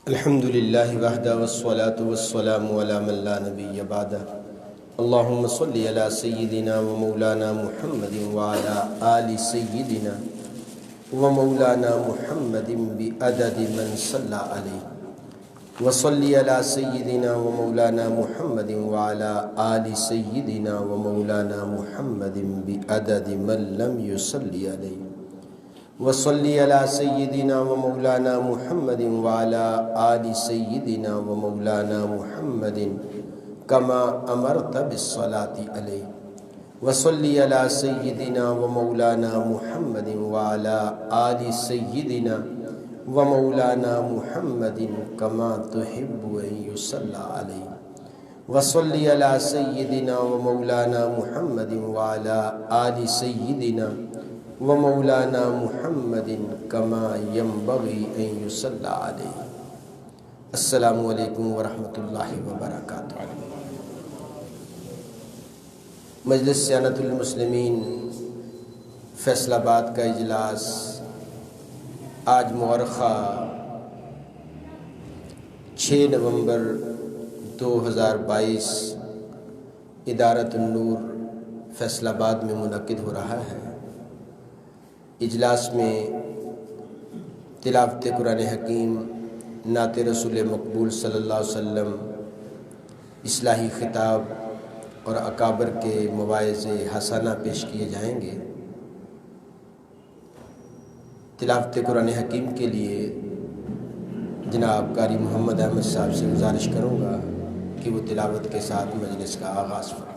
الحمد للہ وحدہ والصلاة والسلام علی من لا نبی بعدہ اللہم صلی علی سیدنا و مولانا محمد وعلی آل سیدنا و مولانا محمد بعدد من صلی علیہ وصلی علی سیدنا و مولانا محمد وعلی آل سیدنا و مولانا محمد بعدد من لم یصلی علیہ وصلی علی سیدنا و مولانا محمد وعلی آل سیدنا و مولانا محمد کما امرت بالصلاة علیہ وصلی علی سیدنا و مولانا محمد وعلی آل سیدنا و مولانا محمد کما تحب ان یصلی علیہ وصلی علی سیدنا و مولانا محمد وعلی آل سیدنا و مولانا محمد کما ینبغی ان یصلی علیہ۔ السلام علیکم ورحمۃ اللہ وبرکاتہ۔ مجلس صیانت المسلمین فیصل آباد کا اجلاس آج مورخہ 6 نومبر 2022 ادارۃ النور فیصل آباد میں منعقد ہو رہا ہے۔ اجلاس میں تلاوت قرآن حکیم، نعت رسول مقبول صلی اللہ علیہ وسلم، اصلاحی خطاب اور اکابر کے مواعظ حسنہ پیش کیے جائیں گے۔ تلاوت قرآن حکیم کے لیے جناب قاری محمد احمد صاحب سے گزارش کروں گا کہ وہ تلاوت کے ساتھ مجلس کا آغاز فرمائیں۔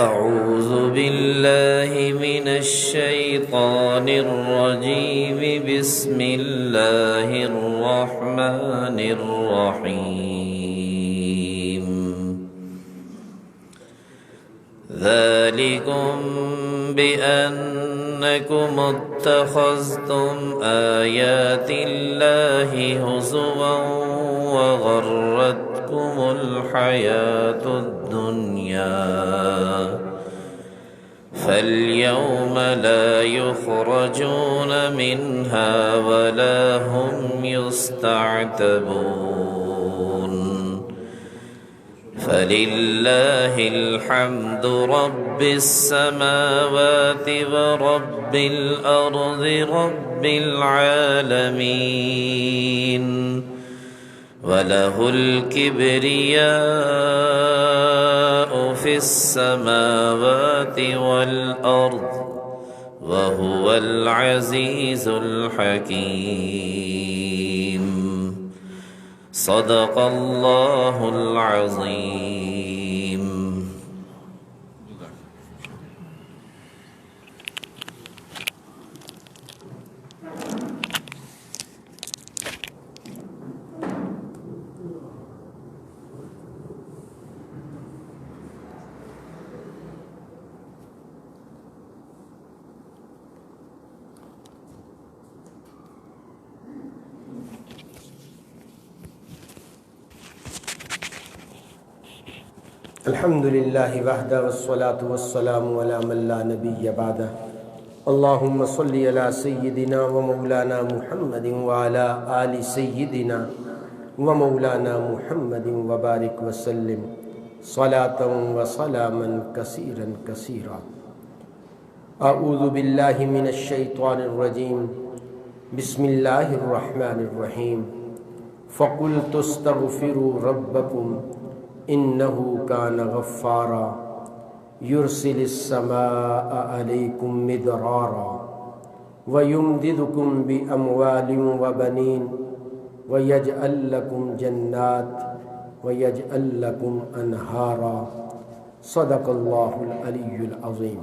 اعوذ باللہ من الشیطان الرجیم بسم اللہ الرحمن الرحیم ذالکم بأنکم اتخذتم آیات اللہ ہزوا وغرتکم الحیاة الدنیا فاليوم لا يخرجون منها ولا هم يستعتبون فلله الحمد رب السماوات ورب الأرض رب العالمين وله الكبرياء في السماوات والأرض وهو العزيز الحكيم صدق الله العظيم۔ الحمد للہ وحدہ والصلاة والسلام علی من لا نبی بعدہ اللہم صلی علی سیدنا و مولانا محمد وعلی آل سیدنا و مولانا محمد وبارک وسلم صلاۃ و سلاما کثیرا کثیرا۔ اعوذ باللہ من الشیطان الرجیم بسم اللہ الرحمن الرحیم فقلت استغفروا ربکم انه كان غفارا يرسل السماء عليكم مدرارا ويمددكم بأموال وبنين ويجعل لكم جنات ويجعل لكم أنهارا صدق الله العلي العظيم۔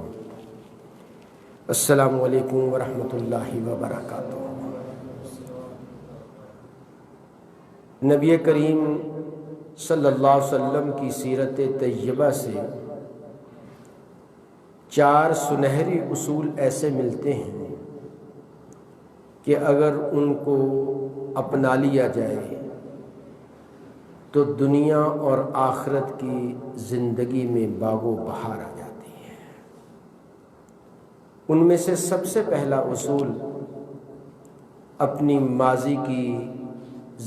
السلام علیکم ورحمۃ اللہ وبرکاتہ۔ نبی کریم صلی اللہ علیہ وسلم کی سیرت طیبہ سے 4 سنہری اصول ایسے ملتے ہیں کہ اگر ان کو اپنا لیا جائے تو دنیا اور آخرت کی زندگی میں باغ و بہار آ جاتی ہے۔ ان میں سے سب سے پہلا اصول اپنی ماضی کی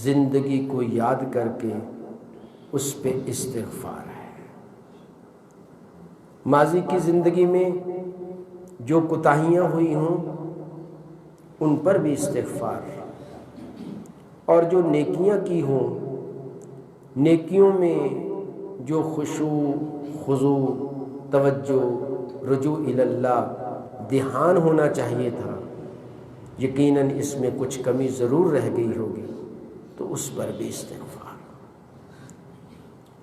زندگی کو یاد کر کے اس پہ استغفار ہے۔ ماضی کی زندگی میں جو کوتاہیاں ہوئی ہوں ان پر بھی استغفار، اور جو نیکیاں کی ہوں نیکیوں میں جو خشوع، خضوع، توجہ، رجوع الی اللہ، دھیان ہونا چاہیے تھا، یقیناً اس میں کچھ کمی ضرور رہ گئی ہوگی، تو اس پر بھی استغفار۔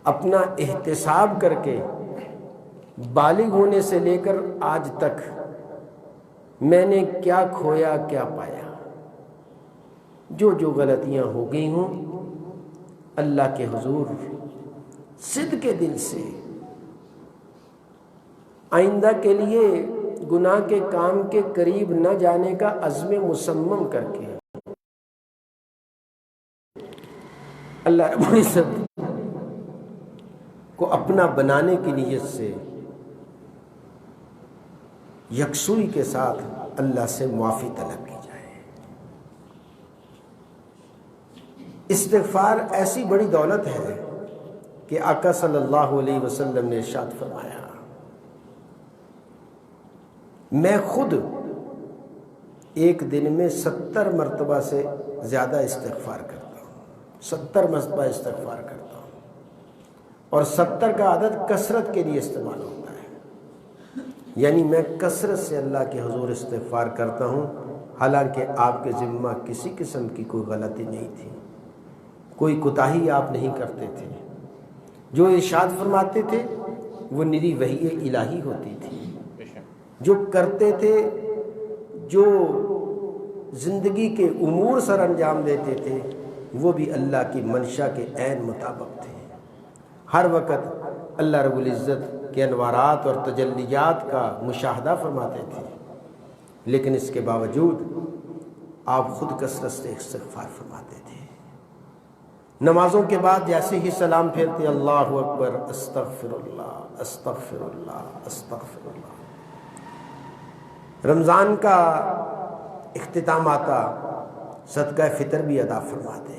اپنا احتساب کر کے بالغ ہونے سے لے کر آج تک میں نے کیا کھویا کیا پایا، جو جو غلطیاں ہو گئی ہوں اللہ کے حضور صدق کے دل سے آئندہ کے لیے گناہ کے کام کے قریب نہ جانے کا عزم مصمم کر کے اللہ رب العزت کو اپنا بنانے کی نیت سے یکسوئی کے ساتھ اللہ سے معافی طلب کی جائے۔ استغفار ایسی بڑی دولت ہے کہ آقا صلی اللہ علیہ وسلم نے ارشاد فرمایا، میں خود ایک دن میں 70 مرتبہ سے زیادہ استغفار کرتا ہوں، 70 مرتبہ استغفار کرتا ہوں، اور 70 کا عدد کثرت کے لیے استعمال ہوتا ہے، یعنی میں کثرت سے اللہ کے حضور استغفار کرتا ہوں، حالانکہ آپ کے ذمہ کسی قسم کی کوئی غلطی نہیں تھی، کوئی کوتاہی آپ نہیں کرتے تھے، جو ارشاد فرماتے تھے وہ نری وحی الہی ہوتی تھی، جو کرتے تھے، جو زندگی کے امور سر انجام دیتے تھے، وہ بھی اللہ کی منشا کے عین مطابق تھے۔ ہر وقت اللہ رب العزت کے انوارات اور تجلیات کا مشاہدہ فرماتے تھے، لیکن اس کے باوجود آپ خود کثرت سے استغفار فرماتے تھے۔ نمازوں کے بعد جیسے ہی سلام پھیرتے اللہ اکبر، استغفر اللہ، استغفر اللہ، استغفر اللہ۔ رمضان کا اختتام آتا، صدقہ فطر بھی ادا فرماتے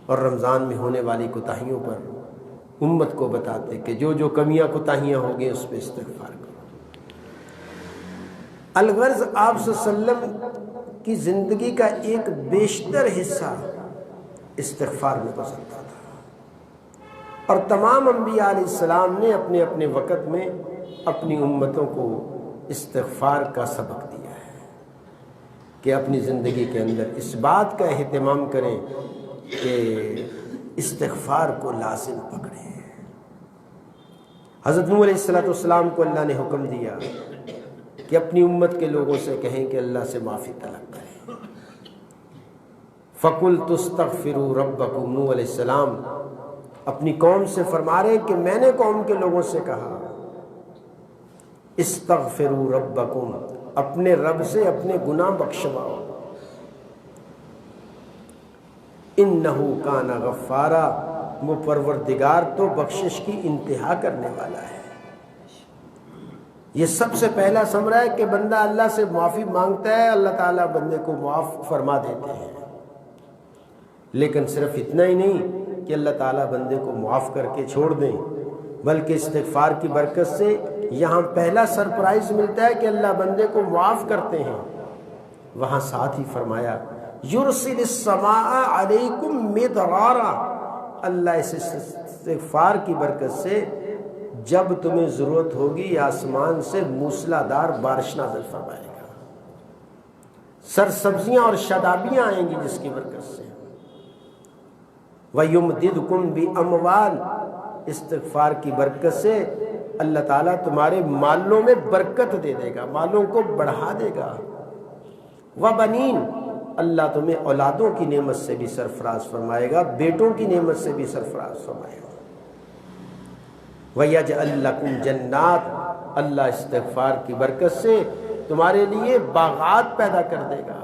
اور رمضان میں ہونے والی کوتاہیوں پر امت کو بتاتے کہ جو جو کمیاں کوتاہیاں ہو گئی اس پہ استغفار کرو۔ الغرض آپ صلی اللہ علیہ وسلم کی زندگی کا ایک بیشتر حصہ استغفار میں گزرتا تھا، اور تمام انبیاء علیہ السلام نے اپنے اپنے وقت میں اپنی امتوں کو استغفار کا سبق دیا ہے کہ اپنی زندگی کے اندر اس بات کا اہتمام کریں کہ استغفار کو لازم پکڑیں۔ حضرت نوح علیہ السلام کو اللہ نے حکم دیا کہ اپنی امت کے لوگوں سے کہیں کہ اللہ سے معافی طلب کریں۔ فَقُلْتُ اسْتَغْفِرُوا رَبَّكُمْ، نوح علیہ السلام اپنی قوم سے فرما رہے کہ میں نے قوم کے لوگوں سے کہا استغفروا ربکم، اپنے رب سے اپنے گناہ بخشواؤ، انہ کان غفارا، وہ پروردگار تو بخشش کی انتہا کرنے والا ہے۔ یہ سب سے پہلا ثمرہ ہے کہ بندہ اللہ سے معافی مانگتا ہے، اللہ تعالیٰ بندے کو معاف فرما دیتے ہیں۔ لیکن صرف اتنا ہی نہیں کہ اللہ تعالیٰ بندے کو معاف کر کے چھوڑ دیں، بلکہ استغفار کی برکت سے یہاں پہلا سرپرائز ملتا ہے کہ اللہ بندے کو معاف کرتے ہیں۔ وہاں ساتھ ہی فرمایا یرسل السماء علیکم مدرارا، اللہ اس استغفار کی برکت سے جب تمہیں ضرورت ہوگی آسمان سے موسلادھار بارش نازل فرمائے گا، سرسبزیاں اور شادابیاں آئیں گی جس کی برکت سے۔ وَيُمْدِدْكُمْ بِأَمْوَالٍ، استغفار کی برکت سے اللہ تعالیٰ تمہارے مالوں میں برکت دے دے گا، مالوں کو بڑھا دے گا۔ وَبَنِينَ، اللہ تمہیں اولادوں کی نعمت سے بھی سرفراز فرمائے گا، بیٹوں کی نعمت سے بھی سرفراز فرمائے گا۔ وَيَجْعَلْ لَكُمْ جَنَّاتٍ، اللہ استغفار کی برکت سے تمہارے لیے باغات پیدا کر دے گا۔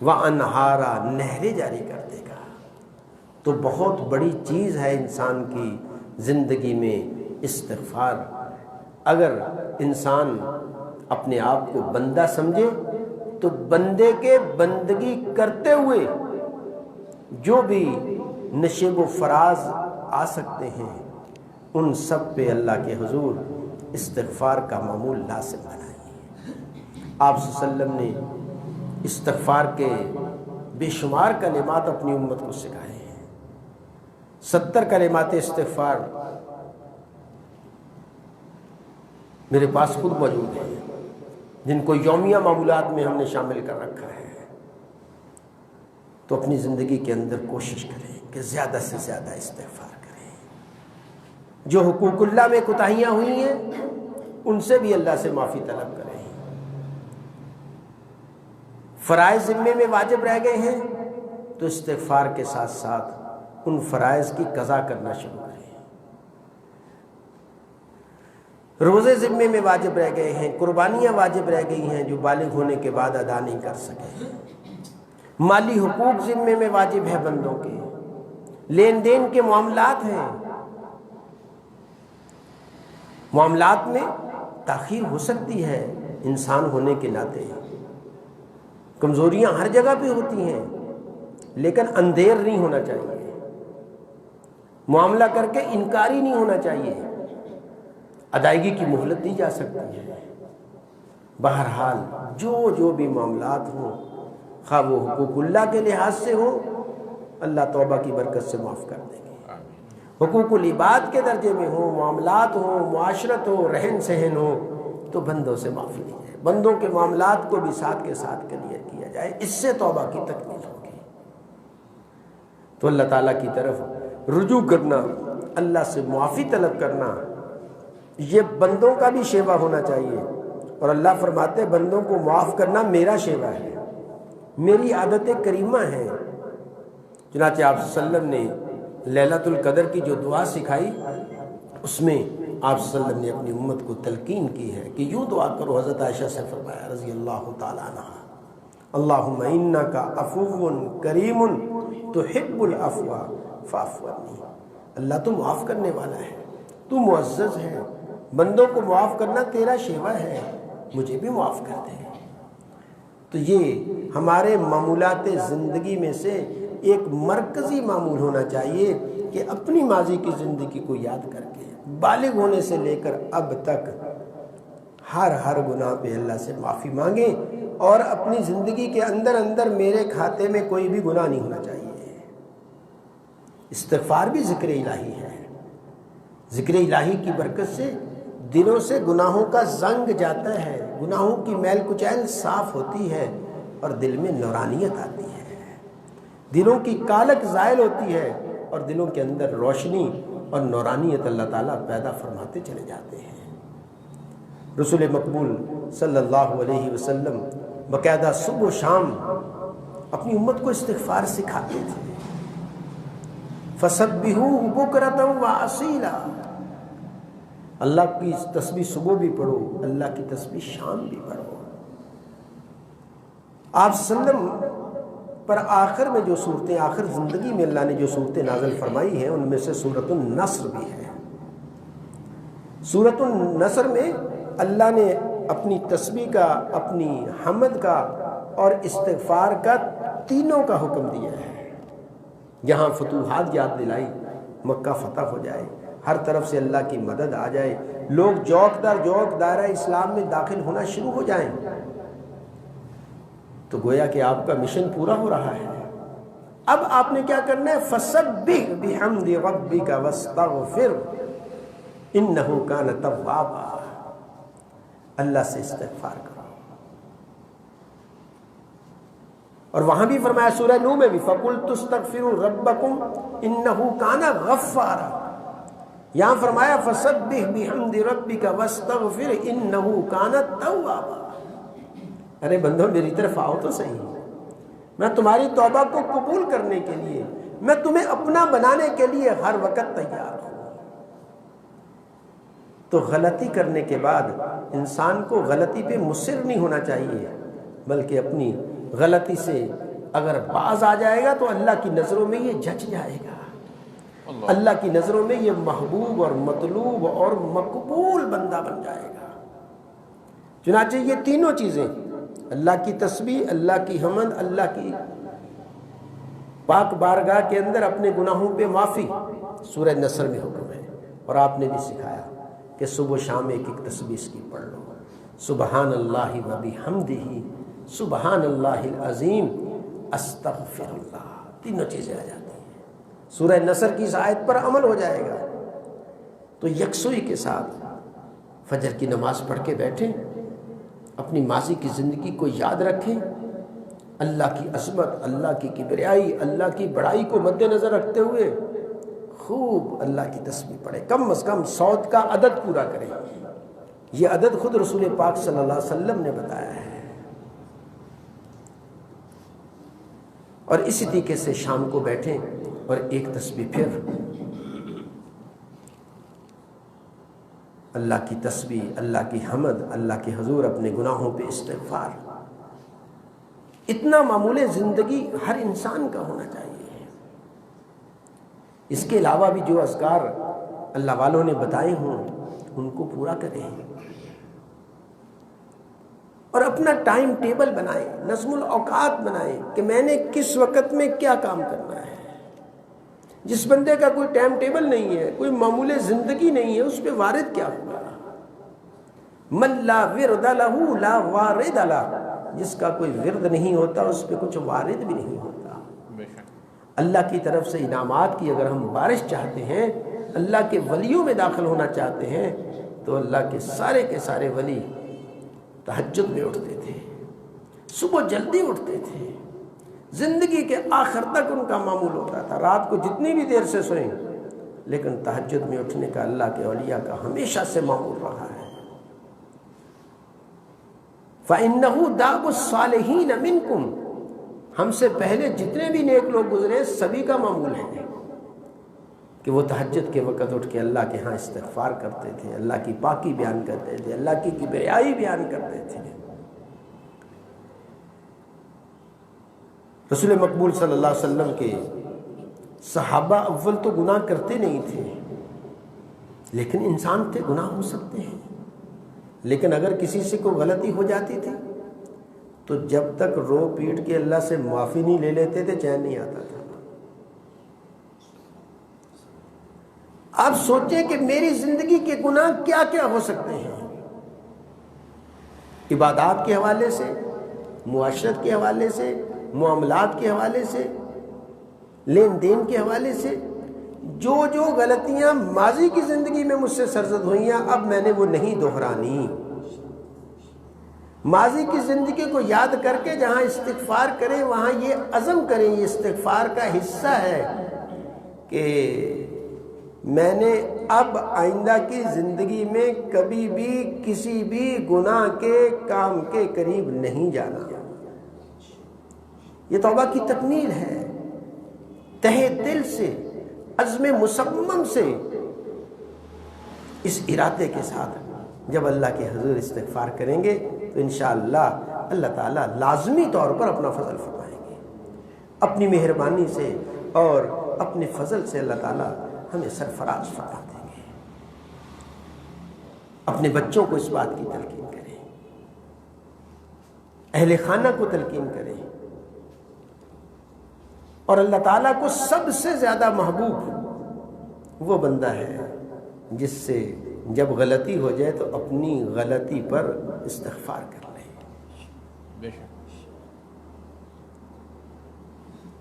وَأَنْہَارًا، نہریں جاری کر دے گا۔ تو بہت بڑی چیز ہے انسان کی زندگی میں استغفار۔ اگر انسان اپنے آپ کو بندہ سمجھے تو بندے کے بندگی کرتے ہوئے جو بھی نشیب و فراز آ سکتے ہیں ان سب پہ اللہ کے حضور استغفار کا معمول لازم بنائیے۔ آپ صلی اللہ علیہ وسلم نے استغفار کے بے شمار کلمات اپنی امت کو سکھائے ہیں۔ 70 کلمات استغفار میرے پاس خود موجود ہیں، جن کو یومیہ معمولات میں ہم نے شامل کر رکھا ہے۔ تو اپنی زندگی کے اندر کوشش کریں کہ زیادہ سے زیادہ استغفار کریں۔ جو حقوق اللہ میں کوتاہیاں ہوئی ہیں ان سے بھی اللہ سے معافی طلب کریں۔ فرائض ذمے میں واجب رہ گئے ہیں تو استغفار کے ساتھ ساتھ ان فرائض کی قضا کرنا شروع کریں۔ روزے ذمے میں واجب رہ گئے ہیں، قربانیاں واجب رہ گئی ہیں جو بالغ ہونے کے بعد ادا نہیں کر سکے۔ مالی حقوق ذمے میں واجب ہے بندوں کے، لین دین کے معاملات ہیں، معاملات میں تاخیر ہو سکتی ہے، انسان ہونے کے ناطے کمزوریاں ہر جگہ پہ ہوتی ہیں، لیکن اندھیر نہیں ہونا چاہیے، معاملہ کر کے انکاری نہیں ہونا چاہیے، ادائیگی کی مہلت دی جا سکتی ہے۔ بہرحال جو بھی معاملات ہوں، خواہ وہ حقوق اللہ کے لحاظ سے ہو، اللہ توبہ کی برکت سے معاف کر دیں گے۔ حقوق العباد کے درجے میں ہو، معاملات ہو، معاشرت ہو، رہن سہن ہو، تو بندوں سے معافی دی جائے، بندوں کے معاملات کو بھی ساتھ کے ساتھ کلیئر کیا جائے، اس سے توبہ کی تکمیل ہوگی۔ تو اللہ تعالیٰ کی طرف رجوع کرنا، اللہ سے معافی طلب کرنا، یہ بندوں کا بھی شیوا ہونا چاہیے۔ اور اللہ فرماتے ہیں بندوں کو معاف کرنا میرا شیوا ہے، میری عادت کریمہ ہے۔ چنانچہ آپ صلی اللہ علیہ وسلم نے لیلۃ القدر کی جو دعا سکھائی، اس میں آپ صلی اللہ علیہ وسلم نے اپنی امت کو تلقین کی ہے کہ یوں دعا کرو۔ حضرت عائشہ سے فرمایا رضی اللہ تعالیٰ عنہ، اللہم انک عفو کریم تحب العفو فاعف عنی۔ اللہ تو معاف کرنے والا ہے، تو معزز ہے، بندوں کو معاف کرنا تیرا شیوا ہے، مجھے بھی معاف کر دے۔ تو یہ ہمارے معمولات زندگی میں سے ایک مرکزی معمول ہونا چاہیے کہ اپنی ماضی کی زندگی کو یاد کر کے بالغ ہونے سے لے کر اب تک ہر گناہ پہ اللہ سے معافی مانگیں، اور اپنی زندگی کے اندر میرے کھاتے میں کوئی بھی گناہ نہیں ہونا چاہیے۔ استغفار بھی ذکر الہی ہے، ذکر الہی کی برکت سے دلوں سے گناہوں کا زنگ جاتا ہے، گناہوں کی میل کچیل صاف ہوتی ہے اور دل میں نورانیت آتی ہے، دلوں کی کالک زائل ہوتی ہے اور دلوں کے اندر روشنی اور نورانیت اللہ تعالیٰ پیدا فرماتے چلے جاتے ہیں۔ رسول مقبول صلی اللہ علیہ وسلم باقاعدہ صبح و شام اپنی امت کو استغفار سکھاتے تھے۔ فَسَبِّحُوهُ بُكْرَةً وَأَصِيلًا، اللہ کی تسبیح صبح بھی پڑھو، اللہ کی تسبیح شام بھی پڑھو۔ آپ صلی اللہ علیہ وسلم پر آخر میں جو صورتیں، آخر زندگی میں اللہ نے جو صورتیں نازل فرمائی ہیں ان میں سے سورۃ النصر بھی ہے۔ سورۃ النصر میں اللہ نے اپنی تسبیح کا، اپنی حمد کا اور استغفار کا تینوں کا حکم دیا ہے۔ یہاں فتوحات یاد دلائی، مکہ فتح ہو جائے، ہر طرف سے اللہ کی مدد آ جائے، لوگ جوک در جوک دائرہ اسلام میں داخل ہونا شروع ہو جائیں، تو گویا کہ آپ کا مشن پورا ہو رہا ہے۔ اب آپ نے کیا کرنا ہے؟ فَسَبِّحْ بِحَمْدِ رَبِّكَ وَاسْتَغْفِرْ إِنَّهُ كَانَ تَوَّابًا، اللہ سے استغفار کرو۔ اور وہاں بھی فرمایا سورہ نوح میں بھی فَقُلْتُ اسْتَغْفِرُوا رَبَّكُمْ إِنَّهُ كَانَ غَفَّارًا، یہاں فرمایا فَسَبِّحْ بِحَمْدِ رَبِّكَ وَاسْتَغْفِرْ إِنَّهُ كَانَ تَوَّابًا۔ ارے بندو میری طرف آؤ تو صحیح، میں تمہاری توبہ کو قبول کرنے کے لیے، میں تمہیں اپنا بنانے کے لیے ہر وقت تیار ہوں۔ تو غلطی کرنے کے بعد انسان کو غلطی پہ مصر نہیں ہونا چاہیے، بلکہ اپنی غلطی سے اگر باز آ جائے گا تو اللہ کی نظروں میں یہ جچ جائے گا، اللہ کی نظروں میں یہ محبوب اور مطلوب اور مقبول بندہ بن جائے گا۔ چنانچہ یہ تینوں چیزیں، اللہ کی تسبیح، اللہ کی حمد، اللہ کی پاک بارگاہ کے اندر اپنے گناہوں پہ معافی، سورہ نصر میں حکم ہے، اور آپ نے بھی سکھایا کہ صبح و شام ایک ایک تسبیح اس کی پڑھ لو، سبحان اللہ و بحمدہ، سبحان اللہ العظیم، استغفر اللہ، تینوں چیزیں آ جاتی ہیں۔ سورہ نصر کی اس آیت پر عمل ہو جائے گا تو یکسوئی کے ساتھ فجر کی نماز پڑھ کے بیٹھیں، اپنی ماضی کی زندگی کو یاد رکھیں، اللہ کی عظمت، اللہ کی کبریائی، اللہ کی بڑائی کو مد نظر رکھتے ہوئے خوب اللہ کی تسبیح پڑھیں، کم از کم 100 کا عدد پورا کریں۔ یہ عدد خود رسول پاک صلی اللہ علیہ وسلم نے بتایا ہے۔ اور اسی طریقے سے شام کو بیٹھیں اور ایک تسبیح پھر اللہ کی تسبیح، اللہ کی حمد، اللہ کے حضور اپنے گناہوں پہ استغفار، اتنا معمول زندگی ہر انسان کا ہونا چاہیے۔ اس کے علاوہ بھی جو اذکار اللہ والوں نے بتائے ہوں ان کو پورا کریں، اور اپنا ٹائم ٹیبل بنائیں، نظم الاوقات بنائیں کہ میں نے کس وقت میں کیا کام کرنا ہے۔ جس بندے کا کوئی ٹائم ٹیبل نہیں ہے، کوئی معمول زندگی نہیں ہے، اس پہ وارد کیا ہوگا؟ من لا ورد لہ لا وارد لہ، جس کا کوئی ورد نہیں ہوتا اس پہ کچھ وارد بھی نہیں ہوتا۔ اللہ کی طرف سے انعامات کی اگر ہم بارش چاہتے ہیں، اللہ کے ولیوں میں داخل ہونا چاہتے ہیں، تو اللہ کے سارے ولی تہجد میں اٹھتے تھے، صبح جلدی اٹھتے تھے، زندگی کے آخر تک ان کا معمول ہوتا تھا، رات کو جتنی بھی دیر سے سوئیں لیکن تہجد میں اٹھنے کا اللہ کے اولیاء کا ہمیشہ سے معمول رہا ہے۔ فَإِنَّهُ دَابُ الصَّالِحِينَ مِنْكُمْ، ہم سے پہلے جتنے بھی نیک لوگ گزرے سبھی کا معمول ہے کہ وہ تہجد کے وقت اٹھ کے اللہ کے ہاں استغفار کرتے تھے، اللہ کی پاکی بیان کرتے تھے، اللہ کی کبریائی بیان کرتے تھے۔ رسول مقبول صلی اللہ علیہ وسلم کے صحابہ اول تو گناہ کرتے نہیں تھے، لیکن انسان تھے، گناہ ہو سکتے ہیں، لیکن اگر کسی سے کوئی غلطی ہو جاتی تھی تو جب تک رو پیٹ کے اللہ سے معافی نہیں لے لیتے تھے چین نہیں آتا تھا۔ آپ سوچیں کہ میری زندگی کے گناہ کیا کیا ہو سکتے ہیں، عبادات کے حوالے سے، معاشرت کے حوالے سے، معاملات کے حوالے سے، لین دین کے حوالے سے، جو غلطیاں ماضی کی زندگی میں مجھ سے سرزد ہوئی ہیں اب میں نے وہ نہیں دہرانی۔ ماضی کی زندگی کو یاد کر کے جہاں استغفار کریں وہاں یہ عزم کریں، یہ استغفار کا حصہ ہے کہ میں نے اب آئندہ کی زندگی میں کبھی بھی کسی بھی گناہ کے کام کے قریب نہیں جانا۔ یہ توبہ کی تکمیل ہے، تہہ دل سے، عزم مصمم سے، اس ارادے کے ساتھ جب اللہ کے حضور استغفار کریں گے تو انشاءاللہ اللہ تعالیٰ لازمی طور پر اپنا فضل فرمائیں گے۔ اپنی مہربانی سے اور اپنے فضل سے اللہ تعالیٰ ہمیں سرفراز فرما دیں گے۔ اپنے بچوں کو اس بات کی تلقین کریں، اہل خانہ کو تلقین کریں، اور اللہ تعالیٰ کو سب سے زیادہ محبوب وہ بندہ ہے جس سے جب غلطی ہو جائے تو اپنی غلطی پر استغفار کر لے۔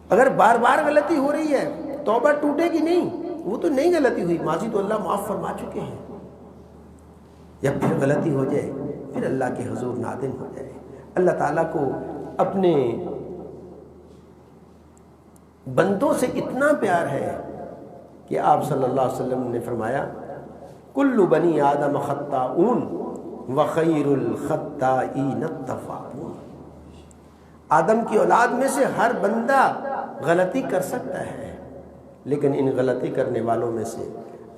اگر بار بار غلطی ہو رہی ہے توبہ ٹوٹے گی نہیں، وہ تو نئی غلطی ہوئی، ماضی تو اللہ معاف فرما چکے ہیں۔ جب پھر غلطی ہو جائے پھر اللہ کے حضور نادم ہو جائے۔ اللہ تعالیٰ کو اپنے بندوں سے اتنا پیار ہے کہ آپ صلی اللہ علیہ وسلم نے فرمایا کل بنی آدم خطاؤن وخیر الخطائین التوابون، آدم کی اولاد میں سے ہر بندہ غلطی کر سکتا ہے، لیکن ان غلطی کرنے والوں میں سے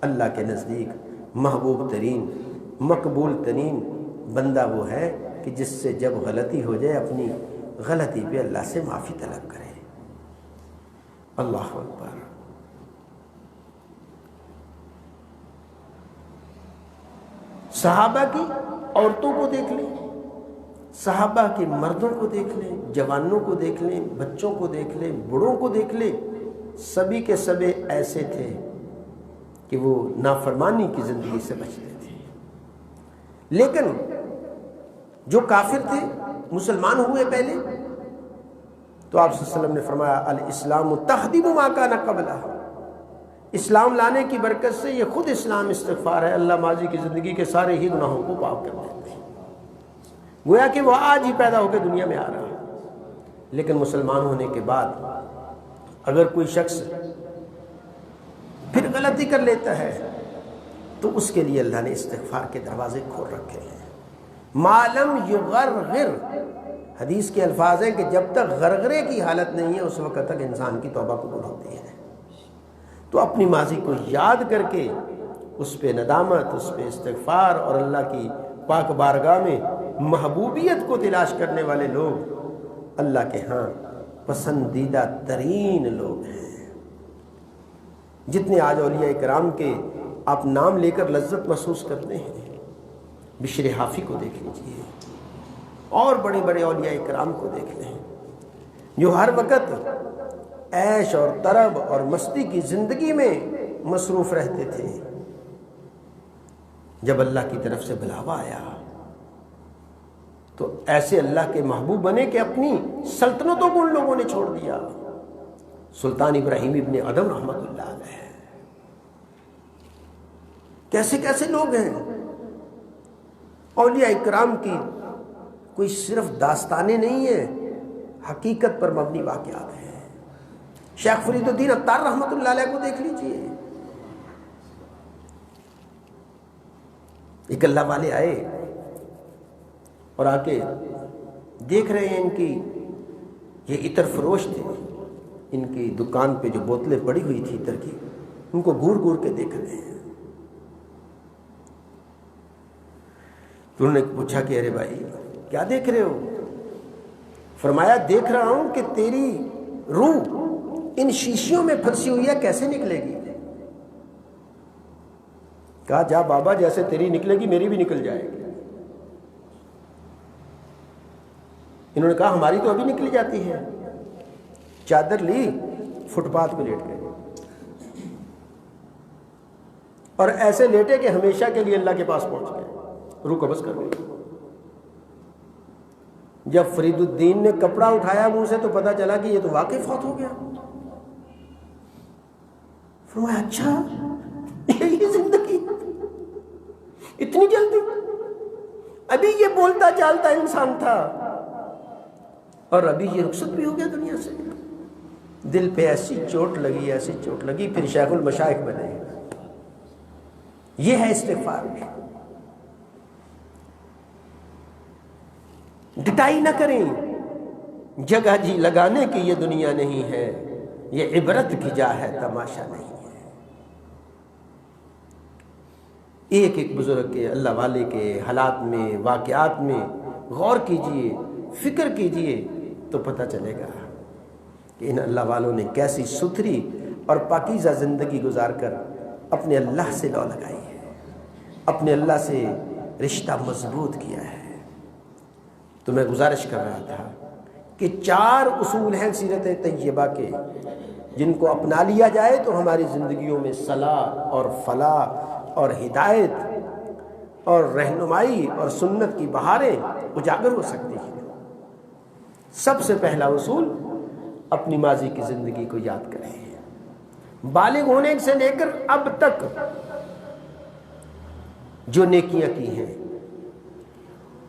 اللہ کے نزدیک محبوب ترین، مقبول ترین بندہ وہ ہے کہ جس سے جب غلطی ہو جائے اپنی غلطی پہ اللہ سے معافی طلب کریں۔ اللہ اکبر۔ صحابہ کی عورتوں کو دیکھ لیں، صحابہ کے مردوں کو دیکھ لیں، جوانوں کو دیکھ لیں، بچوں کو دیکھ لیں، بوڑھوں کو دیکھ لیں، سبھی کے سبھی ایسے تھے کہ وہ نافرمانی کی زندگی سے بچتے تھے۔ لیکن جو کافر تھے، مسلمان ہوئے پہلے، تو آپ صلی اللہ علیہ وسلم نے فرمایا الاسلام تہدم ما کان قبلہ، اسلام لانے کی برکت سے یہ خود اسلام استغفار ہے، اللہ ماضی کی زندگی کے سارے ہی گناہوں کو پاک کر دیتے ہیں۔ گویا کہ وہ آج ہی پیدا ہو کے دنیا میں آ رہا ہے، لیکن مسلمان ہونے کے بعد اگر کوئی شخص پھر غلطی کر لیتا ہے تو اس کے لیے اللہ نے استغفار کے دروازے کھول رکھے ہیں۔ ما لم یغرغر، حدیث کے الفاظ ہیں کہ جب تک غرغرے کی حالت نہیں ہے اس وقت تک انسان کی توبہ قبول ہوتی ہے۔ تو اپنی ماضی کو یاد کر کے اس پہ ندامت، اس پہ استغفار اور اللہ کی پاک بارگاہ میں محبوبیت کو تلاش کرنے والے لوگ اللہ کے ہاں پسندیدہ ترین لوگ ہیں۔ جتنے آج اولیاء کرام کے آپ نام لے کر لذت محسوس کرتے ہیں، بشر حافی کو دیکھ لیجیے اور بڑے بڑے اولیاء کرام کو دیکھ لیں جو ہر وقت عیش اور طرب اور مستی کی زندگی میں مصروف رہتے تھے۔ جب اللہ کی طرف سے بلاوا آیا تو ایسے اللہ کے محبوب بنے کہ اپنی سلطنتوں کو ان لوگوں نے چھوڑ دیا۔ سلطان ابراہیم ابن ادم رحمۃ اللہ علیہ، کیسے کیسے لوگ ہیں۔ اولیاء اکرام کی کوئی صرف داستانیں نہیں ہیں، حقیقت پر مبنی واقعات ہیں۔ شیخ فرید الدین عطار رحمۃ اللہ علیہ کو دیکھ لیجئے، ایک اللہ والے آئے اور آ کے دیکھ رہے ہیں ان کی، یہ عطر فروش تھے، ان کی دکان پہ جو بوتلیں پڑی ہوئی تھی عطر کی، ان کو گور گور کے دیکھ رہے ہیں۔ تو انہوں نے پوچھا کہ ارے بھائی کیا دیکھ رہے ہو؟ فرمایا دیکھ رہا ہوں کہ تیری روح ان شیشیوں میں پھنسی ہوئی ہے، کیسے نکلے گی؟ کہا جا بابا، جیسے تیری نکلے گی میری بھی نکل جائے گی۔ انہوں نے کہا ہماری تو ابھی نکلی جاتی ہے۔ چادر لی، فٹ پاتھ پہ لیٹ گئے اور ایسے لیٹے کہ ہمیشہ کے لیے اللہ کے پاس پہنچ گئے، روح قبض کر گئی۔ جب فرید الدین نے کپڑا اٹھایا منہ سے تو پتا چلا کہ یہ تو واقعی فوت ہو گیا۔ فرمایا اچھا یہی زندگی، اتنی جلدی؟ ابھی یہ بولتا چالتا انسان تھا اور ابھی یہ رخصت بھی ہو گیا دنیا سے۔ دل پہ ایسی چوٹ لگی، ایسی چوٹ لگی، پھر شیخ المشائخ بنے۔ یہ ہے استغفار۔ ڈٹائی نہ کریں، جگہ جی لگانے کی یہ دنیا نہیں ہے، یہ عبرت کی جا ہے، تماشا نہیں ہے۔ ایک ایک بزرگ کے، اللہ والے کے حالات میں، واقعات میں غور کیجئے، فکر کیجئے تو پتہ چلے گا کہ ان اللہ والوں نے کیسی ستھری اور پاکیزہ زندگی گزار کر اپنے اللہ سے لو لگائی ہے، اپنے اللہ سے رشتہ مضبوط کیا ہے۔ تو میں گزارش کر رہا تھا کہ 4 اصول ہیں سیرت طیبہ کے، جن کو اپنا لیا جائے تو ہماری زندگیوں میں صلاح اور فلاح اور ہدایت اور رہنمائی اور سنت کی بہاریں اجاگر ہو سکتی ہیں۔ سب سے پہلا اصول، اپنی ماضی کی زندگی کو یاد کریں۔ بالغ ہونے سے لے کر اب تک جو نیکیاں کی ہیں،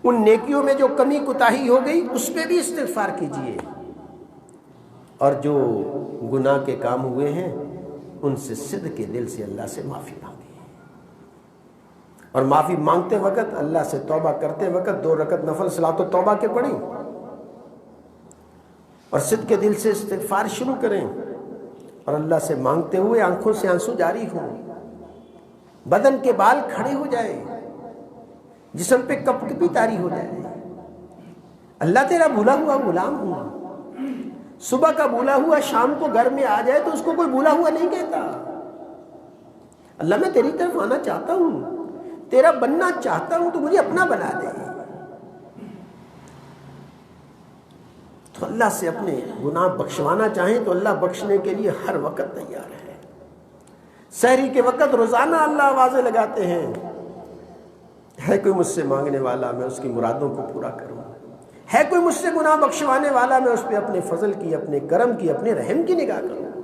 ان نیکیوں میں جو کمی کوتاہی ہو گئی اس پہ بھی استغفار کیجئے، اور جو گناہ کے کام ہوئے ہیں ان سے صدق کے دل سے اللہ سے معافی مانگیں، اور معافی مانگتے وقت اللہ سے توبہ کرتے وقت 2 رکعت نفل صلاۃ التوبہ کے پڑھیں، اور صدق کے دل سے استغفار شروع کریں، اور اللہ سے مانگتے ہوئے آنکھوں سے آنسو جاری ہوں، بدن کے بال کھڑے ہو جائیں، جسم پہ کپکپی طاری ہو جائے، اللہ تیرا بھولا ہوا غلام ہوں، صبح کا بھولا ہوا شام کو گھر میں آ جائے تو اس کو کوئی بھولا ہوا نہیں کہتا۔ اللہ میں تیری طرف آنا چاہتا ہوں، تیرا بننا چاہتا ہوں، تو مجھے اپنا بنا دے۔ تو اللہ سے اپنے گناہ بخشوانا چاہیں تو اللہ بخشنے کے لیے ہر وقت تیار ہے۔ سحری کے وقت روزانہ اللہ آوازیں لگاتے ہیں، ہے کوئی مجھ سے مانگنے والا میں اس کی مرادوں کو پورا کروں، ہے کوئی مجھ سے گناہ بخشوانے والا میں اس پہ اپنے فضل کی، اپنے کرم کی، اپنے رحم کی نگاہ کروں۔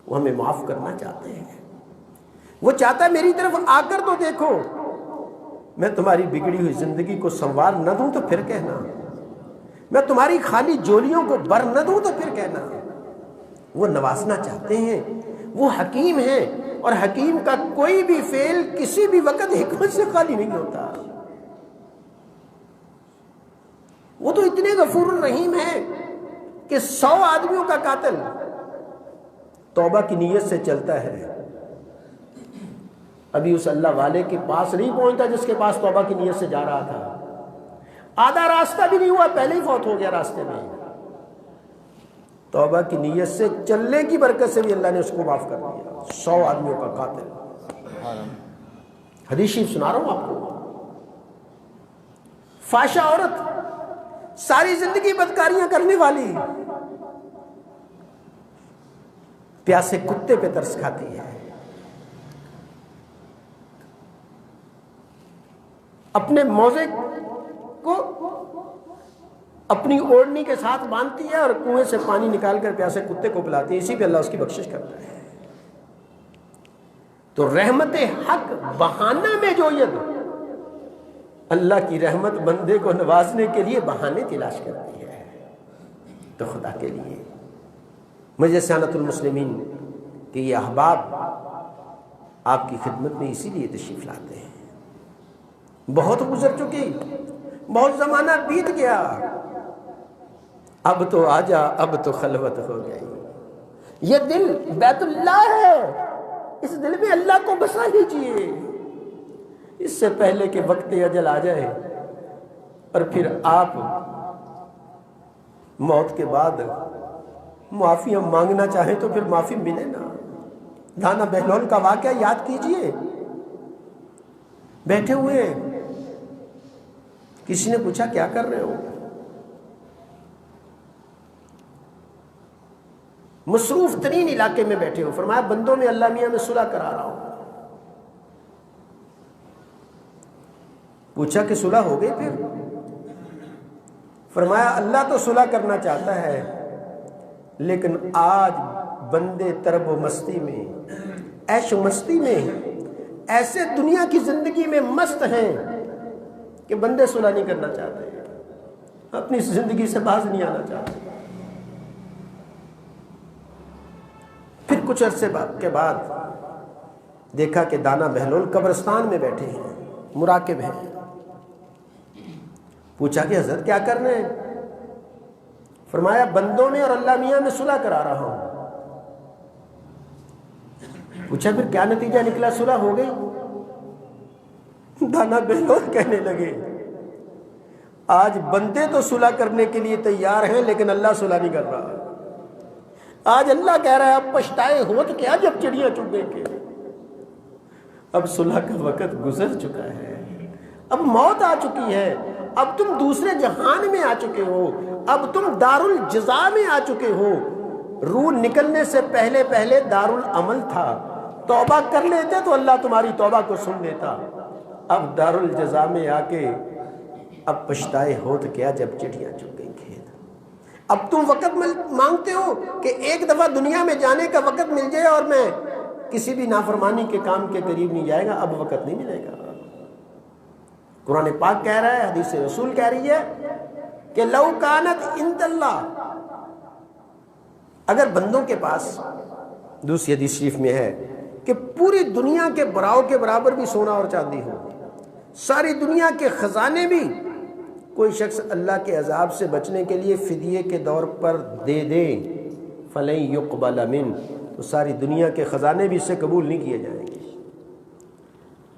وہ ہمیں معاف کرنا چاہتے ہیں، وہ چاہتا ہے میری طرف آ کر تو دیکھو، میں تمہاری بگڑی ہوئی زندگی کو سنوار نہ دوں تو پھر کہنا، میں تمہاری خالی جولیوں کو بر نہ دوں تو پھر کہنا۔ وہ نوازنا چاہتے ہیں، وہ حکیم ہیں، اور حکیم کا کوئی بھی فعل کسی بھی وقت حکمت سے خالی نہیں ہوتا۔ وہ تو اتنے غفور الرحیم ہیں کہ 100 آدمیوں کا قاتل توبہ کی نیت سے چلتا ہے، ابھی اس اللہ والے کے پاس نہیں پہنچتا جس کے پاس توبہ کی نیت سے جا رہا تھا، آدھا راستہ بھی نہیں ہوا پہلے ہی فوت ہو گیا راستے میں۔ توبہ کی نیت سے چلنے کی برکت سے بھی اللہ نے اس کو معاف کر دیا، 100 آدمیوں کا قاتل۔ حدیث شریف سنا رہا ہوں آپ کو، فاشا عورت، ساری زندگی بدکاریاں کرنے والی، پیاسے کتے پہ ترس کھاتی ہے، اپنے موزے کو اپنی اوڑھنی کے ساتھ باندھتی ہے اور کنویں سے پانی نکال کر پیاسے کتے کو پلاتی ہے، اسی پہ اللہ اس کی بخشش کرتا ہے۔ تو رحمت حق بہانہ میں جو ید، اللہ کی رحمت بندے کو نوازنے کے لیے بہانے تلاش کرتی ہے۔ تو خدا کے لیے مجلس سیانت المسلمین کہ یہ احباب آپ کی خدمت میں اسی لیے تشریف لاتے ہیں۔ بہت گزر چکی، بہت زمانہ بیت گیا، اب تو آجا، اب تو خلوت ہو گئی۔ یہ دل بیت اللہ ہے، اس دل میں اللہ کو بسا لیجیے، اس سے پہلے کہ وقت اجل آ جائے اور پھر آپ موت کے بعد معافی مانگنا چاہیں تو پھر معافی ملے نا۔ دانا بہلول کا واقعہ یاد کیجئے، بیٹھے ہوئے کسی نے پوچھا کیا کر رہے ہو؟ مصروف ترین علاقے میں بیٹھے ہو، فرمایا بندوں میں اللہ میاں میں صلح کرا رہا ہوں۔ پوچھا کہ صلح ہو گئی؟ پھر فرمایا اللہ تو صلح کرنا چاہتا ہے، لیکن آج بندے طرب و مستی میں، عیش و مستی میں، ایسے دنیا کی زندگی میں مست ہیں کہ بندے صلح نہیں کرنا چاہتے، اپنی زندگی سے باز نہیں آنا چاہتے۔ پھر کچھ عرصے کے بعد دیکھا کہ دانا بہلول قبرستان میں بیٹھے ہیں، مراقب ہیں۔ پوچھا کہ حضرت کیا کر رہے ہیں؟ فرمایا بندوں میں اور اللہ میاں میں صلح کرا رہا ہوں۔ پوچھا پھر کیا نتیجہ نکلا؟ صلح ہو گئی؟ دانا بہلول کہنے لگے آج بندے تو صلح کرنے کے لیے تیار ہیں لیکن اللہ صلح نہیں کر رہا۔ آج اللہ کہہ رہا ہے اب پچھتائے ہو تو کیا جب چڑیاں چگ گئیں کہ اب صلح کا وقت گزر چکا ہے، اب موت آ چکی ہے، اب تم دوسرے جہان میں آ چکے ہو، اب تم دار الجزا میں آ چکے ہو۔ روح نکلنے سے پہلے پہلے دار العمل تھا، توبہ کر لیتے تو اللہ تمہاری توبہ کو سن لیتا۔ اب دار الجزا میں آ کے اب پچھتائے ہو تو کیا جب چڑیاں چگ گئیں کھیت۔ اب تم وقت مانگتے ہو کہ ایک دفعہ دنیا میں جانے کا وقت مل جائے اور میں کسی بھی نافرمانی کے کام کے قریب نہیں جائے گا، اب وقت نہیں ملے گا۔ قرآن پاک کہہ رہا ہے، حدیث رسول کہہ رہی ہے کہ لو کانت عند اللہ، اگر بندوں کے پاس، دوسری حدیث شریف میں ہے کہ پوری دنیا کے براؤ کے برابر بھی سونا اور چاندی ہو، ساری دنیا کے خزانے بھی کوئی شخص اللہ کے عذاب سے بچنے کے لیے فدیے کے طور پر دے دے، فَلَن يُقْبَلَ مِنْهُ، تو ساری دنیا کے خزانے بھی اس سے قبول نہیں کیے جائیں گے۔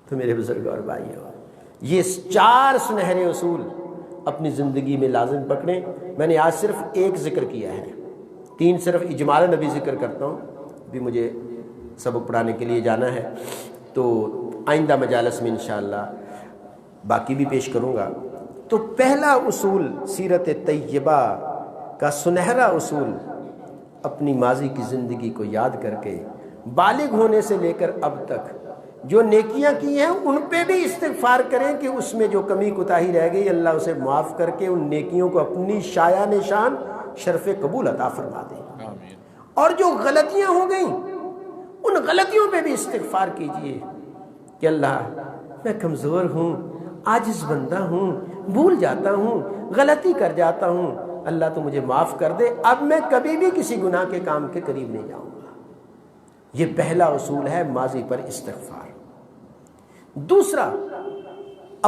تو میرے بزرگ اور بھائیو، یہ 4 سنہرے اصول اپنی زندگی میں لازم پکڑیں۔ میں نے آج صرف ایک ذکر کیا ہے، 3 صرف اجمالاً ابھی ذکر کرتا ہوں، ابھی مجھے سبق پڑھانے کے لیے جانا ہے، تو آئندہ مجالس میں انشاءاللہ باقی بھی پیش کروں گا۔ تو پہلا اصول سیرت طیبہ کا سنہرا اصول، اپنی ماضی کی زندگی کو یاد کر کے بالغ ہونے سے لے کر اب تک جو نیکیاں کی ہیں ان پہ بھی استغفار کریں کہ اس میں جو کمی کوتاہی رہ گئی اللہ اسے معاف کر کے ان نیکیوں کو اپنی شایع نشان شرف قبول عطا فرما دے۔ اور جو غلطیاں ہو گئیں ان غلطیوں پہ بھی استغفار کیجئے کہ اللہ میں کمزور ہوں، عاجز بندہ ہوں، بھول جاتا ہوں، غلطی کر جاتا ہوں، اللہ تو مجھے معاف کر دے، اب میں کبھی بھی کسی گناہ کے کام کے قریب نہیں جاؤں گا۔ یہ پہلا اصول ہے ماضی پر استغفار۔ دوسرا،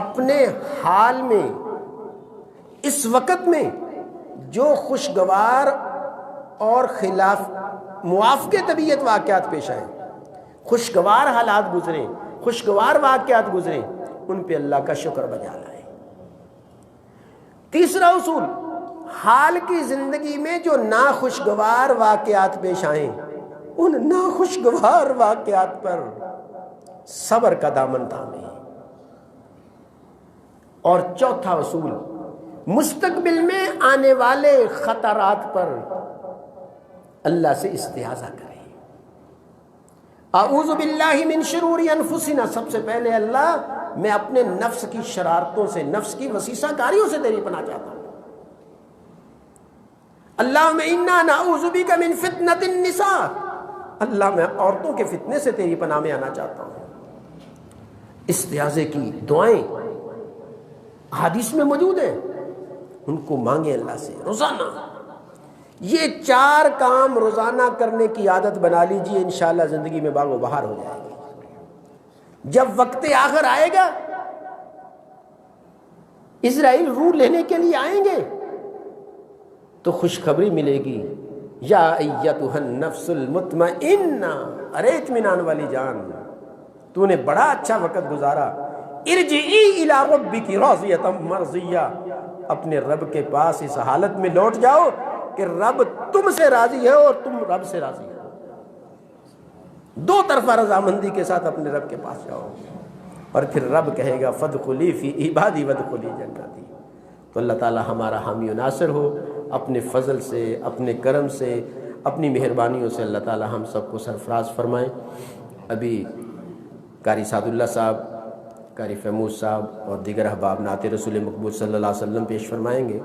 اپنے حال میں اس وقت میں جو خوشگوار اور خلاف موافق طبیعت واقعات پیش آئیں، خوشگوار حالات گزریں، خوشگوار واقعات گزریں، ان پہ اللہ کا شکر بجا لائیں۔ تیسرا اصول، حال کی زندگی میں جو ناخوشگوار واقعات پیش آئیں ان ناخوشگوار واقعات پر صبر کا دامن تھامیں۔ اور چوتھا اصول، مستقبل میں آنے والے خطرات پر اللہ سے استعاذہ کریں۔ اعوذ باللہ من شرور انفسنا، سب سے پہلے اللہ میں اپنے نفس کی شرارتوں سے، نفس کی وسوسہ کاریوں سے تیری پناہ چاہتا ہوں۔ اللہم انا نعوذ بک من فتنۃ النساء، اللہ میں عورتوں کے فتنے سے تیری پناہ میں آنا چاہتا ہوں۔ استعاذے کی دعائیں حدیث میں موجود ہیں، ان کو مانگیں اللہ سے روزانہ۔ یہ 4 کام روزانہ کرنے کی عادت بنا لیجئے، انشاءاللہ زندگی میں باغ و بہار ہو جائے گی۔ جب وقت آخر آئے گا، اسرائیل روح لینے کے لیے آئیں گے تو خوشخبری ملے گی، یا ایتھا النفس المطمئنہ، ارے اطمینان والی جان، تو نے بڑا اچھا وقت گزارا، ارجعی الی ربک راضیۃ مرضیہ، اپنے رب کے پاس اس حالت میں لوٹ جاؤ کہ رب تم سے راضی ہے اور تم رب سے راضی ہو، 2 طرفہ رضامندی کے ساتھ اپنے رب کے پاس جاؤ، اور پھر رب کہے گا فادخلی فی عبادی وادخلی جنتی۔ تو اللہ تعالی ہمارا حامی و ناصر ہو، اپنے فضل سے، اپنے کرم سے، اپنی مہربانیوں سے اللہ تعالی ہم سب کو سرفراز فرمائیں۔ ابھی قاری سعد اللہ صاحب، قاری فیموز صاحب اور دیگر احباب نعت رسول مقبول صلی اللہ علیہ وسلم پیش فرمائیں گے،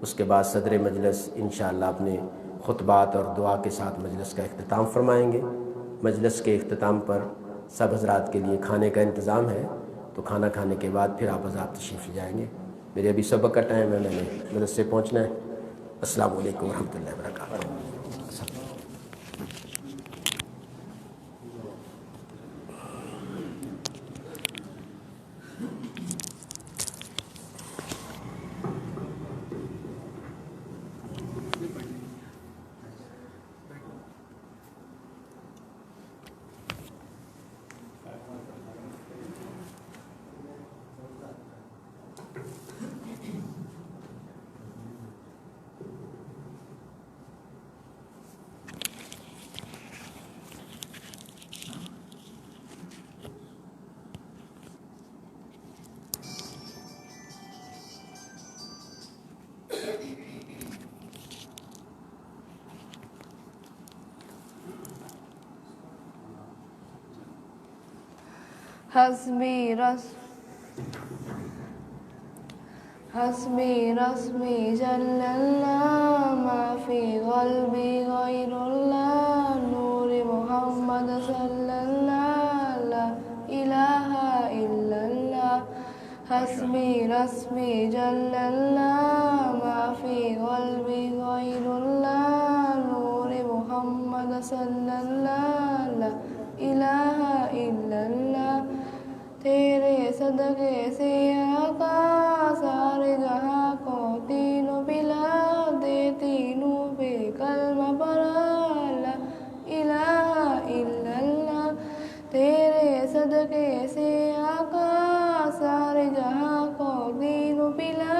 اس کے بعد صدر مجلس انشاءاللہ اپنے خطبات اور دعا کے ساتھ مجلس کا اختتام فرمائیں گے۔ مجلس کے اختتام پر سب حضرات کے لیے کھانے کا انتظام ہے، تو کھانا کھانے کے بعد پھر آپ حضرات تشریف لے جائیں گے۔ میرے ابھی سبق کا ٹائم ہے، میں نے مدرسے سے پہنچنا ہے۔ السلام علیکم ورحمۃ اللہ وبرکاتہ۔ حسبي رسمي جل الله ما في قلبي غير الله نور محمد صلى الله لا إله إلا الله حسبي رسمي جل الله ما في قلبي غير الله نور محمد صلى الله لا إله إلا الله تیرے صدقے سے آقا سارے جہاں کو تینوں پلا دے، تینوں پہ کلمہ پڑھا لا الہ الا اللہ۔ تیرے صدقے سے آقا سارے جہاں کو تینوں پلا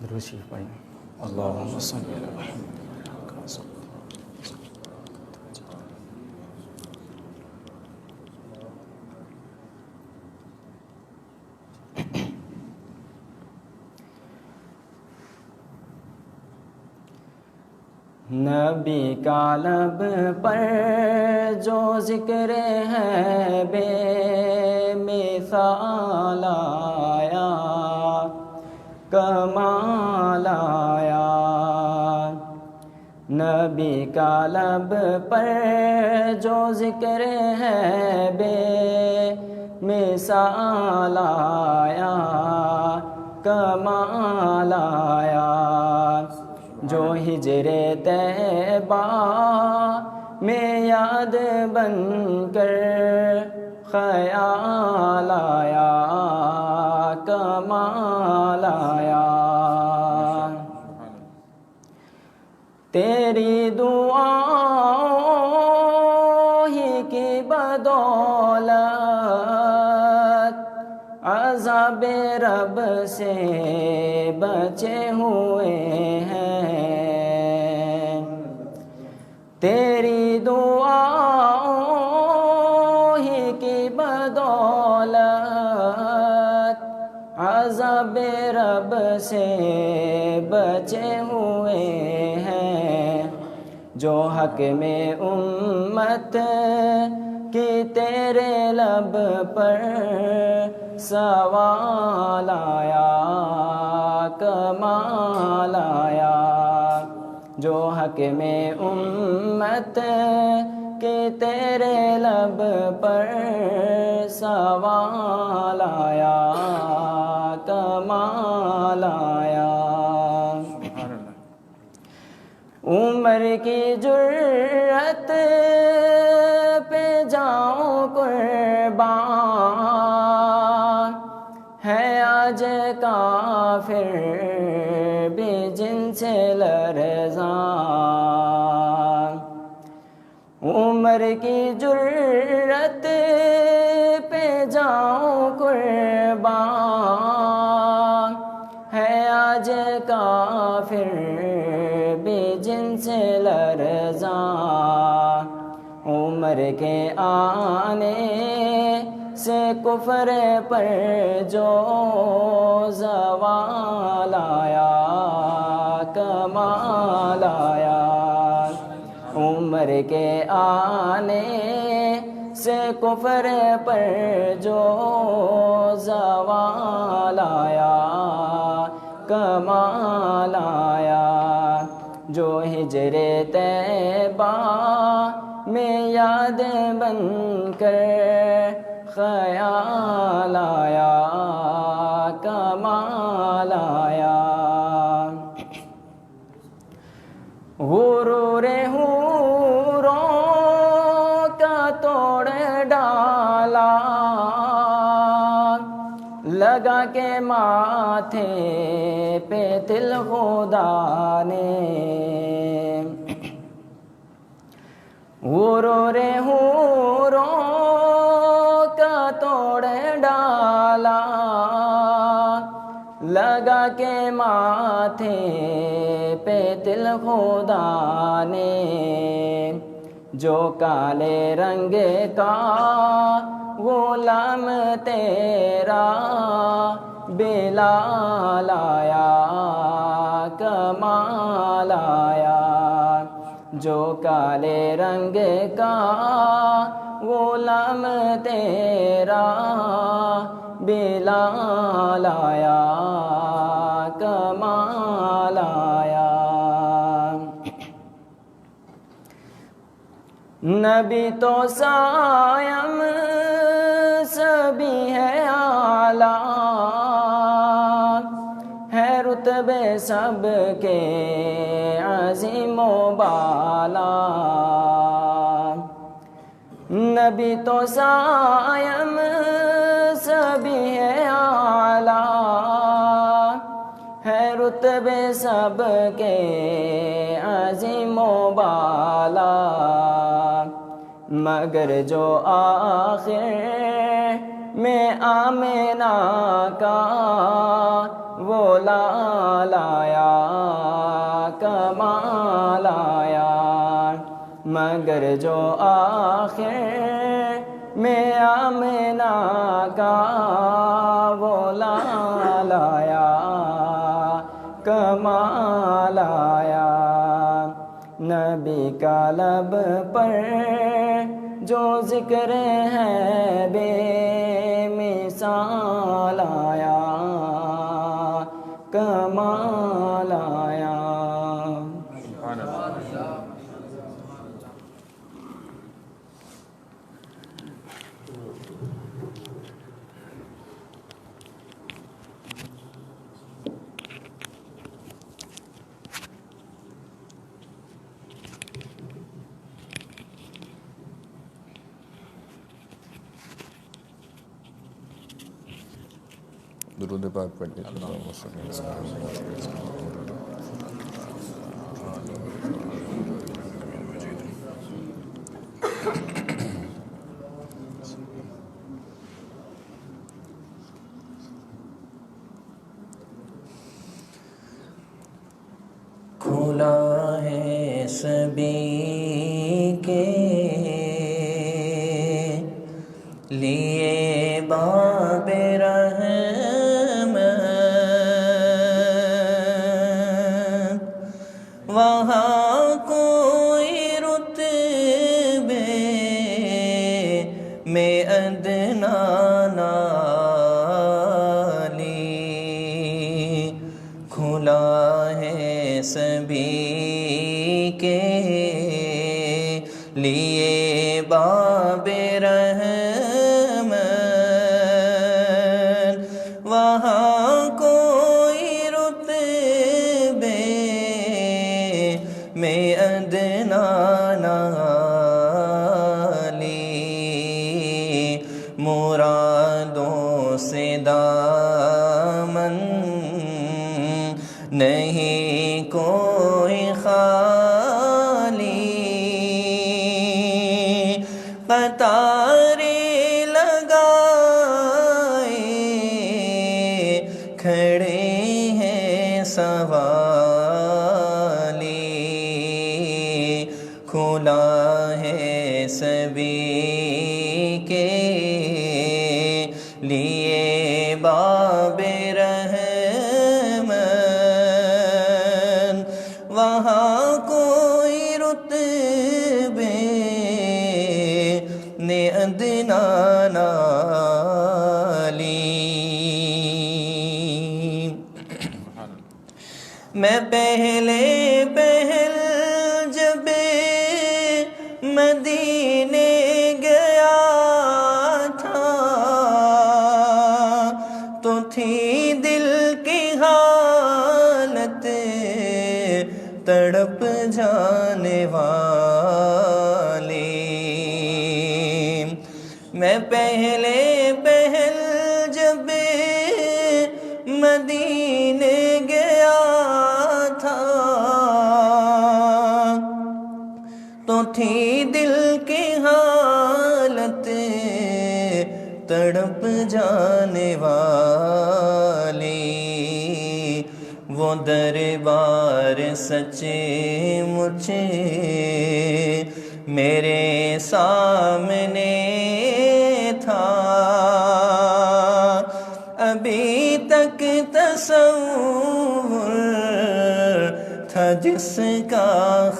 درود شریف پڑھیں. اللہم صلی علی محمد کما صلیت. نبی کا لب پر جو ذکر ہے بے مثال آیا، کمال آیا. نبی کا لب پر جو ذکر ہے بے مثال آیا، کمال آیا. جو ہجر طیبہ میں یاد بن کر خیال آیا، کمال آیا. تیری دعاؤں ہی کی بدولت عذاب رب سے بچے ہوئے ہیں. تیری دعاؤں ہی کی بدولت عذاب رب سے بچے ہوئے ہیں. جو حق میں امت کی تیرے لب پر سوال آیا، کمال آیا. جو حق میں امت کی تیرے لب پر سوال آیا، کمال آیا. عمر کی جرأت پہ جاؤں قربان، ہے آج کافر بھی جن سے لرزاں. عمر کی جرأت پہ جاؤں قربان، ہے آج کافر بھی جن سے لرزاں. عمر کے آنے سے کفر پر جو زوال آیا، کمال آیا. عمر کے آنے سے کفر پر جو زوال آیا، کمال آیا. جو ہجر طیبہ میں یاد بن کر خیال آیا، کمال آیا. غرور حوروں کا توڑ ڈالا، لگا کے ماتھے پہ تل خدا نے. غرور حوروں کا توڑ ڈالا، لگا کے ماتھے پہ تل خدا نے. جو کالے رنگ کا غلام تیرا بلال آیا، کمال آیا. جو کالے رنگ کا غلام تیرا بلال آیا، کمال آیا. نبی تو سائم سبھی ہے اعلیٰ، ہے رتبے سب کے عظیم و بالا. نبی تو سائم سبھی ہے اعلیٰ، ہے رتبے سب کے عظیم و بالا. مگر جو آخر میں آمنہ کا وہ لال آیا کمال آیا، مگر جو آخر میں آمنہ کا وہ لال آیا کمال آیا، نبی کا لب پر جو ذکر ہے بے مثال آیا کمال آیا۔ سبحان اللہ۔ درود پاک پڑھ لیتے ہیں۔ اللہم صلی اللہ علیہ وسلم۔ کھلا ہے سبھی کے لیے باب رحمت، وہاں کوئی رتبے میں ادنا نالی، کھلا ہے سبھی کے لیے باب رحمت، وہاں کوئی رتبے میں ادنا نالی، مرادوں سے دامن نہیں کوئی خالی، قطاریں لگائے کھڑے ہیں سوالی، کھلا ہے سبھی کے لیے باب رحمت، وہاں کوئی رتبے نے ادنا نالی۔ میں پہلے جب مدینے گیا تھا تو تھی دل کی حالت تڑپ جانے والی، میں پہلے جب مدینے گیا تھا تو تھی دل کی حالت تڑپ جانے والی، وہ دربار سچے مجھے میرے سامنے تھا، ابھی تک تصور تھا جس کا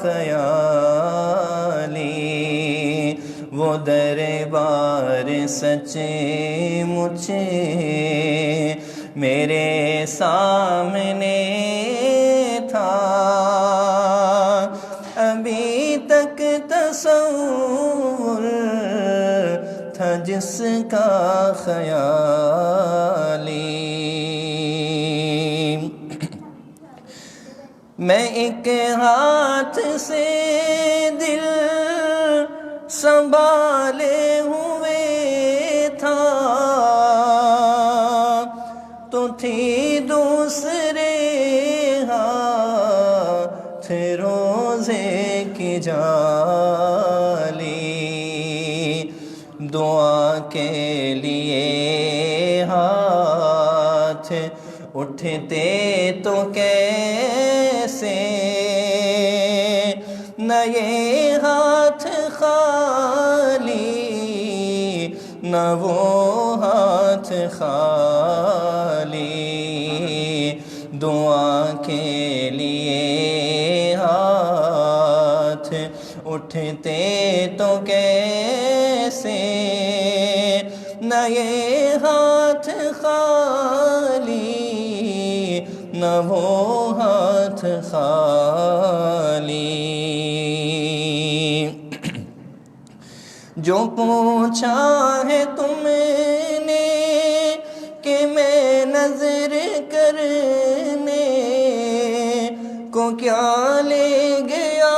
خیالی، وہ دربار سچے مجھے میرے سامنے تھا، ابھی تک تصور تھا جس کا خیالی، میں ایک ہاتھ سے دل سنبھالے ہوئے تھا تو تھی دوسرے ہاتھ روزے کی جالی، دعا کے لیے ہاتھ اٹھتے تو کیسے نہ یہ ہاتھ خالی نہ وہ ہاتھ خالی، دعا کے لیے ہاتھ اٹھتے تو کیسے نہ یہ ہاتھ خالی نہ وہ ہاتھ خالی۔ جو پوچھا ہے تم نے کہ میں نظر کرنے کو کیا لے گیا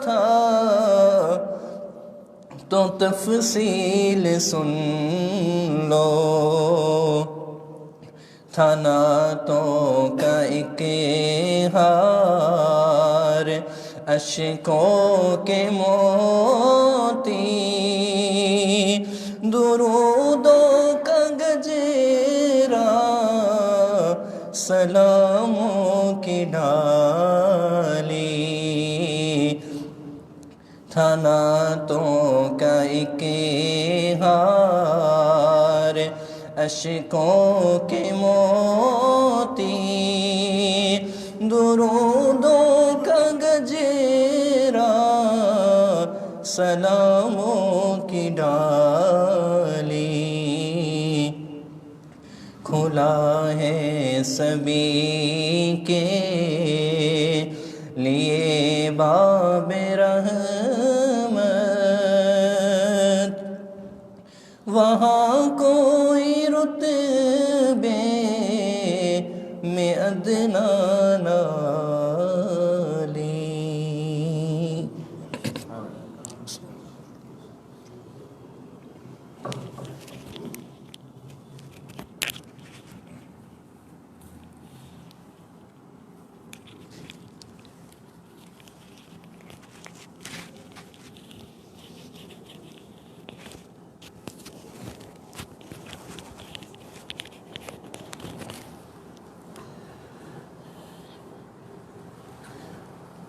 تھا، تو تفصیل سن لو۔ تھا نعتوں کا ایک ہار اشکوں کے موتی، درودوں کا گجرا سلاموں کی ڈالی، تھا نعتوں کا ایک ہار اشکوں کے موتی، درودوں کا گجرا سلاموں کی ڈالی، کھلا ہے سبھی کے لیے باب رحمت، وہاں کوئی رتبے میں ادنا نالی۔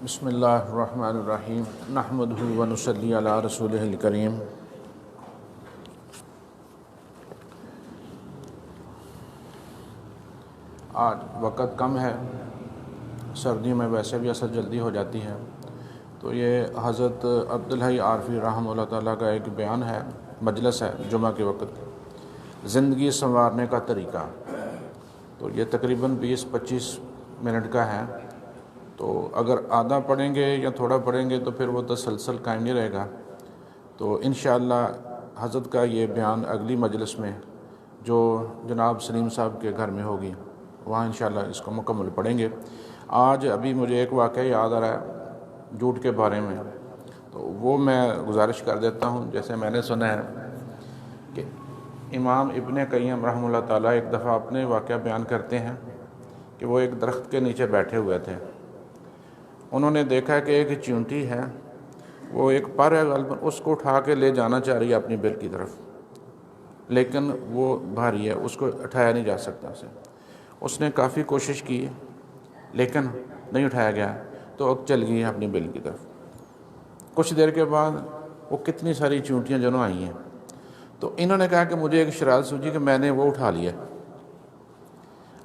بسم اللہ الرحمن الرحیم، نحمدہ و نصلی علی رسولہ الکریم۔ آج وقت کم ہے، سردیوں میں ویسے بھی اثر جلدی ہو جاتی ہے، تو یہ حضرت عبدالحی عارفی رحمہ اللہ تعالیٰ کا ایک بیان ہے، مجلس ہے جمعہ کے وقت، زندگی سنوارنے کا طریقہ۔ تو یہ تقریباً 20-25 منٹ کا ہے، تو اگر آدھا پڑھیں گے یا تھوڑا پڑھیں گے تو پھر وہ تسلسل قائم نہیں رہے گا۔ تو انشاءاللہ حضرت کا یہ بیان اگلی مجلس میں جو جناب سلیم صاحب کے گھر میں ہوگی وہاں انشاءاللہ اس کو مکمل پڑھیں گے۔ آج ابھی مجھے ایک واقعہ یاد آ رہا ہے جھوٹ کے بارے میں، تو وہ میں گزارش کر دیتا ہوں۔ جیسے میں نے سنا ہے کہ امام ابن قیم رحمہ اللہ تعالیٰ ایک دفعہ اپنے واقعہ بیان کرتے ہیں کہ وہ ایک درخت کے نیچے بیٹھے ہوئے تھے، انہوں نے دیکھا کہ ایک چیونٹی ہے، وہ ایک پر ہے غالباً، اس کو اٹھا کے لے جانا چاہ رہی ہے اپنی بل کی طرف، لیکن وہ بھاری ہے، اس کو اٹھایا نہیں جا سکتا اسے۔ اس نے کافی کوشش کی لیکن نہیں اٹھایا گیا، تو اب چل گئی اپنی بل کی طرف۔ کچھ دیر کے بعد وہ کتنی ساری چیونٹیاں جنوں آئی ہیں، تو انہوں نے کہا کہ مجھے ایک شرارت سوچی کہ میں نے وہ اٹھا لیا۔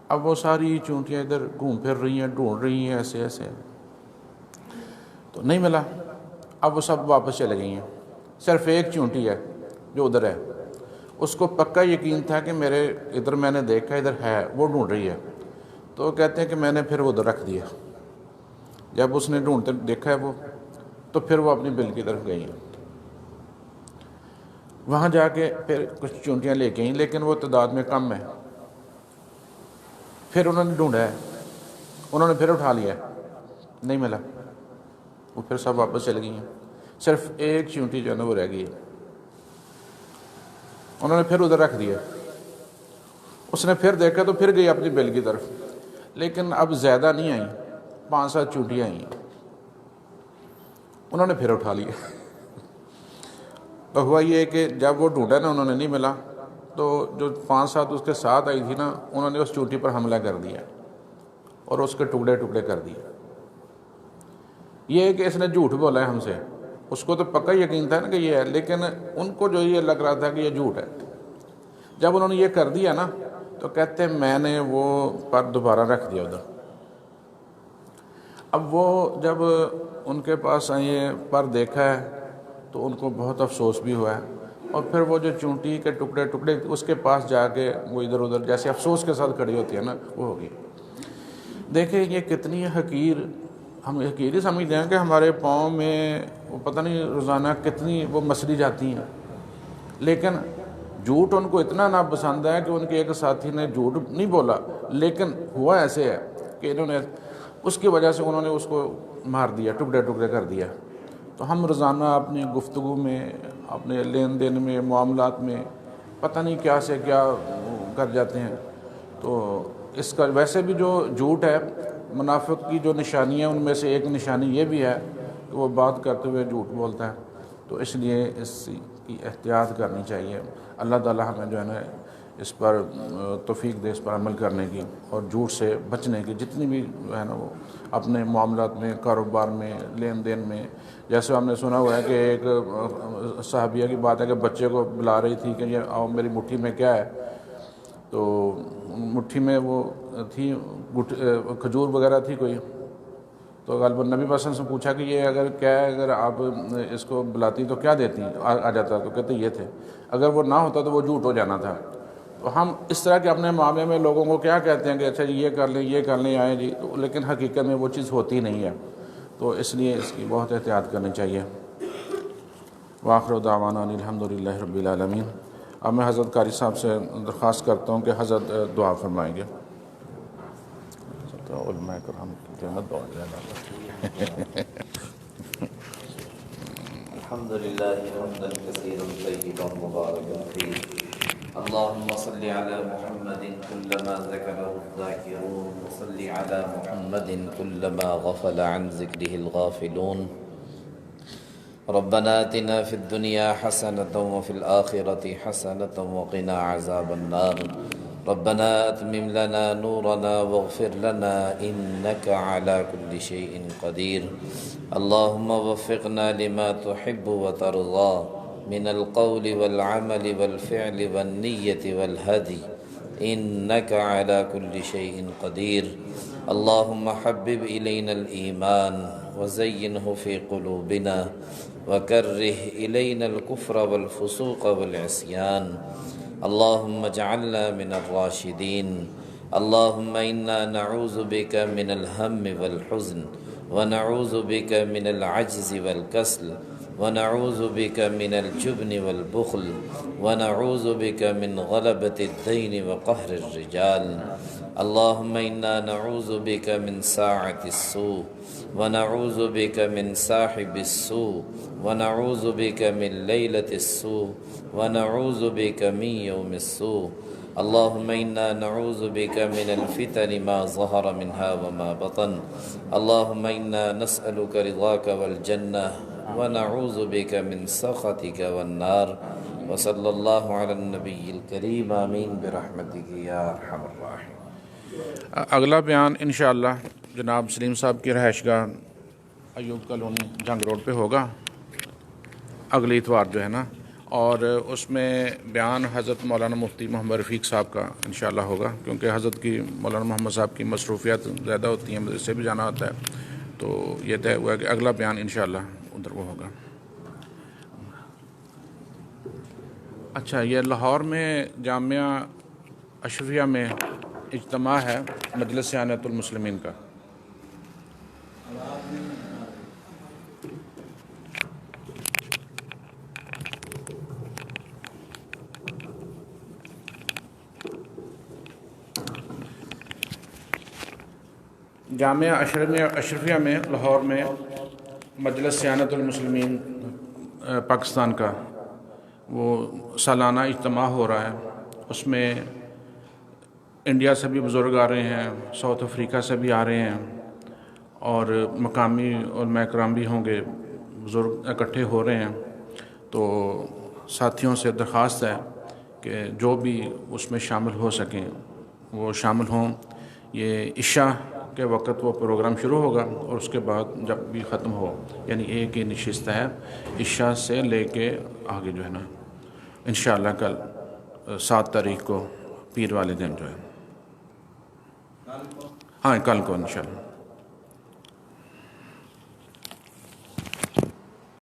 اب وہ ساری چیونٹیاں ادھر گھوم پھر رہی ہیں، ڈھونڈ رہی ہیں ایسے ایسے، تو نہیں ملا۔ اب وہ سب واپس چلے گئی ہیں، صرف ایک چیونٹی ہے جو ادھر ہے، اس کو پکا یقین تھا کہ میرے ادھر میں نے دیکھا ادھر ہے، وہ ڈھونڈ رہی ہے۔ تو کہتے ہیں کہ میں نے پھر وہ ادھر رکھ دیا۔ جب اس نے ڈھونڈتے دیکھا ہے وہ، تو پھر وہ اپنی بل کی طرف گئی ہیں۔ وہاں جا کے پھر کچھ چیونٹیاں لے کے آئیں، لیکن وہ تعداد میں کم ہے۔ پھر انہوں نے ڈھونڈا ہے، انہوں نے پھر اٹھا لیا، نہیں ملا، وہ پھر سب واپس چل گئی ہیں، صرف ایک چیونٹی جو ہے نا وہ رہ گئی ہے۔ انہوں نے پھر ادھر رکھ دیا، اس نے پھر دیکھا تو پھر گئی اپنی بل کی طرف، لیکن اب زیادہ نہیں آئیں، 5-7 چیونٹیاں آئیں، انہوں نے پھر اٹھا لیا۔ تو ہوا یہ کہ جب وہ ڈھونڈا نا انہوں نے نہیں ملا، تو جو 5 ساتھ اس کے ساتھ آئی تھی نا، انہوں نے اس چونٹی پر حملہ کر دیا اور اس کے ٹکڑے ٹکڑے کر دیے۔ یہ ہے کہ اس نے جھوٹ بولا ہے ہم سے، اس کو تو پکا یقین تھا نا کہ یہ ہے، لیکن ان کو جو یہ لگ رہا تھا کہ یہ جھوٹ ہے۔ جب انہوں نے یہ کر دیا نا تو کہتے ہیں میں نے وہ پر دوبارہ رکھ دیا ادھر۔ اب وہ جب ان کے پاس آئے پر دیکھا ہے تو ان کو بہت افسوس بھی ہوا ہے، اور پھر وہ جو چونٹی کے ٹکڑے ٹکڑے اس کے پاس جا کے وہ ادھر ادھر جیسے افسوس کے ساتھ کھڑی ہوتی ہے نا، وہ ہوگی۔ دیکھیں یہ کتنی حقیر، ہم حقیر ہی سمجھتے ہیں کہ ہمارے پاؤں میں وہ پتہ نہیں روزانہ کتنی وہ مسلی جاتی ہیں، لیکن جھوٹ ان کو اتنا ناپسند ہے کہ ان کے ایک ساتھی نے جھوٹ نہیں بولا، لیکن ہوا ایسے ہے کہ انہوں نے اس کی وجہ سے انہوں نے اس کو مار دیا، ٹکڑے ٹکڑے کر دیا۔ تو ہم روزانہ اپنی گفتگو میں، اپنے لین دین میں، معاملات میں پتہ نہیں کیا سے کیا کر جاتے ہیں۔ تو اس کا ویسے بھی جو جھوٹ ہے، منافق کی جو نشانیاں ان میں سے ایک نشانی یہ بھی ہے کہ وہ بات کرتے ہوئے جھوٹ بولتا ہے، تو اس لیے اس کی احتیاط کرنی چاہیے۔ اللہ تعالیٰ ہمیں جو ہے نا اس پر توفیق دے، اس پر عمل کرنے کی اور جھوٹ سے بچنے کی، جتنی بھی جو ہے نا وہ اپنے معاملات میں، کاروبار میں، لین دین میں۔ جیسے ہم نے سنا ہوا ہے کہ ایک صحابیہ کی بات ہے کہ بچے کو بلا رہی تھی کہ یہ آؤ میری مٹھی میں کیا ہے، تو مٹھی میں وہ تھی کھجور وغیرہ تھی کوئی، تو غالباً نبی پسند سے پوچھا کہ یہ اگر کیا ہے، اگر آپ اس کو بلاتی تو کیا دیتی، آ جاتا، تو کہتے یہ تھے، اگر وہ نہ ہوتا تو وہ جھوٹ ہو جانا تھا۔ تو ہم اس طرح کے اپنے معاملے میں لوگوں کو کیا کہتے ہیں کہ اچھا جی یہ کر لیں، یہ کر لیں، آئیں جی، تو لیکن حقیقت میں وہ چیز ہوتی نہیں ہے، تو اس لیے اس کی بہت احتیاط کرنی چاہیے۔ وآخر دعوانا الحمدللہ رب العالمین۔ اب میں حضرت قاری صاحب سے درخواست کرتا ہوں کہ حضرت دعا فرمائیں گے۔ علماء کرام کی جنت دعا الحمد لله حمدا كثيرا طيبا مباركا فيه اللهم صل على محمد كلما ذكره الذاكرون وصل على محمد كلما غفل عن ذكره الغافلون ربنا آتنا في الدنيا حسنة وفي الآخرة حسنة وقنا عذاب النار ربنا أتمم لنا نورنا واغفر لنا إنك على كل شيء قدير اللهم وفقنا لما تحب وترضى من القول والعمل والفعل والنية والهدي إنك على كل شيء قدير اللهم حبب إلينا الإيمان وزينه في قلوبنا وكره إلينا الكفر والفسوق والعصيان اللهم اجعلنا من الراشدين اللهم إنا نعوذ بك من الهم والحزن ونعوذ بك من العجز والكسل ونعوذ بك من الجبن والبخل ونعوذ بك من غلبة الدين وقهر الرجال اللهم إنا نعوذ بك من ساعة السوء ونعوذ بك من صاحب السوء ونعوذ بك من ليلة السوء ونعوذ بك من يوم السوء اللهم إنا نعوذ بك من الفتن ما ظهر منها وما بطن اللهم إنا نسألك رضاك والجنة ونعوذ بك من سخطك والنار وصلى الله على النبي الكريم آمين برحمتك يا أرحم الراحمين۔ اگلا بیان انشاءاللہ جناب سلیم صاحب کی رہائش گاہ ایوب کالونی جنگ روڈ پہ ہوگا اگلی اتوار جو ہے نا، اور اس میں بیان حضرت مولانا مفتی محمد رفیق صاحب کا انشاءاللہ ہوگا، کیونکہ حضرت کی مولانا محمد صاحب کی مصروفیات زیادہ ہوتی ہیں، مدرسے بھی جانا ہوتا ہے، تو یہ طے ہوا کہ اگلا بیان انشاءاللہ ادھر وہ ہوگا۔ اچھا، یہ لاہور میں جامعہ اشرفیہ میں اجتماع ہے مجلس سیانت المسلمین کا۔ جامعہ اشرفیہ میں لاہور میں مجلس سیانت المسلمین پاکستان کا وہ سالانہ اجتماع ہو رہا ہے، اس میں انڈیا سے بھی بزرگ آ رہے ہیں، ساؤتھ افریقہ سے بھی آ رہے ہیں، اور مقامی علماء کرام بھی ہوں گے، بزرگ اکٹھے ہو رہے ہیں۔ تو ساتھیوں سے درخواست ہے کہ جو بھی اس میں شامل ہو سکیں وہ شامل ہوں. یہ عشاء کے وقت وہ پروگرام شروع ہوگا اور اس کے بعد جب بھی ختم ہو، یعنی ایک ہی نشست ہے عشاء سے لے کے آگے جو ہے نا، انشاءاللہ کل 7 تاریخ کو پیر والے دن جو ہے، ہاں کل کو انشاءاللہ.